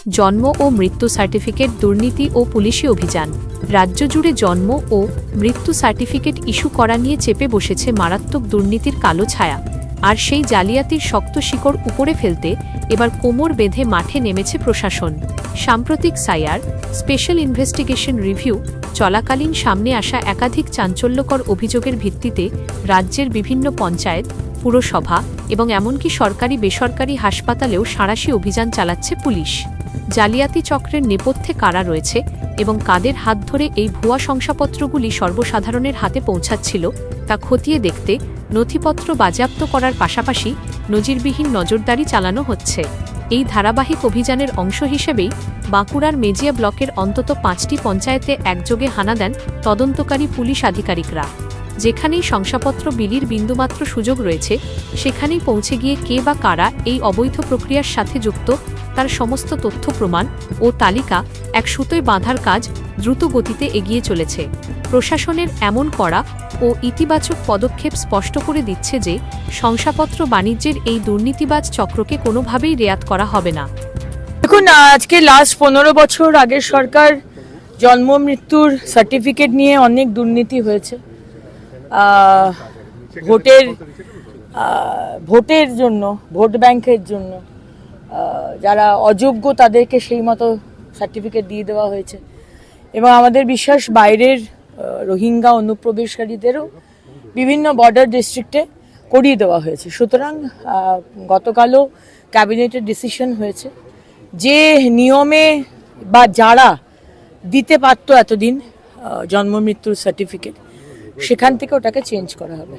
জন্ম ও মৃত্যু সার্টিফিকেট দুর্নীতি ও পুলিশি অভিযান। রাজ্য জুড়ে জন্ম ও মৃত্যু সার্টিফিকেট ইস্যু করা নিয়ে চেপে বসেছে মারাত্মক দুর্নীতির কালো ছায়া। আর সেই জালিয়াতির শক্ত শিকড় উপড়ে ফেলতে এবার কোমর বেঁধে মাঠে নেমেছে প্রশাসন। সাম্প্রতিক সাইয়ার স্পেশাল ইনভেস্টিগেশন রিভিউ চলাকালীন সামনে আসা একাধিক চাঞ্চল্যকর অভিযোগের ভিত্তিতে রাজ্যের বিভিন্ন পঞ্চায়েত, পুরসভা এবং এমনকি সরকারি বেসরকারি হাসপাতালেও সাঁড়াশি অভিযান চালাচ্ছে পুলিশ। জালিয়াতি চক্রের নেপথ্যে কারা রয়েছে এবং কাদের হাত ধরে এই ভুয়া শংসাপত্রগুলি সর্বসাধারণের হাতে পৌঁছাচ্ছিল তা খতিয়ে দেখতে নথিপত্র বাজেয়াপ্ত করার পাশাপাশি নজিরবিহীন নজরদারি চালানো হচ্ছে। এই ধারাবাহিক অভিযানের অংশ হিসেবেই বাঁকুড়ার মেজিয়া ব্লকের অন্তত 5টি পঞ্চায়েতে একযোগে হানা দেন তদন্তকারী পুলিশ আধিকারিকরা। যেখানেই শংসাপত্র বিলির বিন্দুমাত্র সুযোগ রয়েছে সেখানেই পৌঁছে গিয়ে কে বা কারা এই অবৈধ প্রক্রিয়ার সাথে যুক্ত তার সমস্ত তথ্য প্রমাণ ও তালিকা এক সুতোয় বাঁধার কাজ দ্রুত গতিতে এগিয়ে চলেছে। প্রশাসনের এমন কড়া ও ইতিবাচক পদক্ষেপ স্পষ্ট করে দিচ্ছে যে শংসাপত্র বাণিজ্যের এই দুর্নীতিবাজ চক্রকে কোনোভাবেই রেয়াত করা হবে না। দেখুন, আজকে লাস্ট 15 বছর আগের সরকার জন্ম মৃত্যুর সার্টিফিকেট নিয়ে অনেক দুর্নীতি হয়েছে। ভোটের জন্য, ভোট ব্যাংকের জন্য যারা অযোগ্য তাদেরকে সেই মতো সার্টিফিকেট দিয়ে দেওয়া হয়েছে এবং আমাদের বিশ্বাস বাইরের রোহিঙ্গা অনুপ্রবেশকারীদেরও বিভিন্ন বর্ডার ডিস্ট্রিক্টে করিয়ে দেওয়া হয়েছে। সুতরাং গতকালও ক্যাবিনেটের ডিসিশন হয়েছে যে নিয়মে বা যারা দিতে পারতো এতদিন জন্ম মৃত্যুর সার্টিফিকেট সেখান থেকে ওটাকে চেঞ্জ করা হবে।